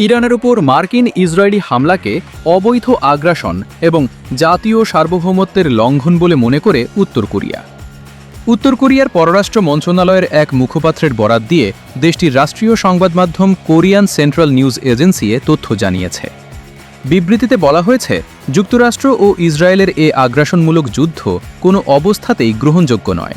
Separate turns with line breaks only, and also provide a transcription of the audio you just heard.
ইরানের উপর মার্কিন ইসরায়েলি হামলাকে অবৈধ আগ্রাসন এবং জাতীয় সার্বভৌমত্বের লঙ্ঘন বলে মনে করে উত্তর কোরিয়া। উত্তর কোরিয়ার পররাষ্ট্র মন্ত্রণালয়ের এক মুখপাত্রের বরাত দিয়ে দেশটির রাষ্ট্রীয় সংবাদ মাধ্যম কোরিয়ান সেন্ট্রাল নিউজ এজেন্সি তথ্য জানিয়েছে। বিবৃতিতে বলা হয়েছে, যুক্তরাষ্ট্র ও ইসরায়েলের এ আগ্রাসনমূলক যুদ্ধ কোনো অবস্থাতেই গ্রহণযোগ্য নয়।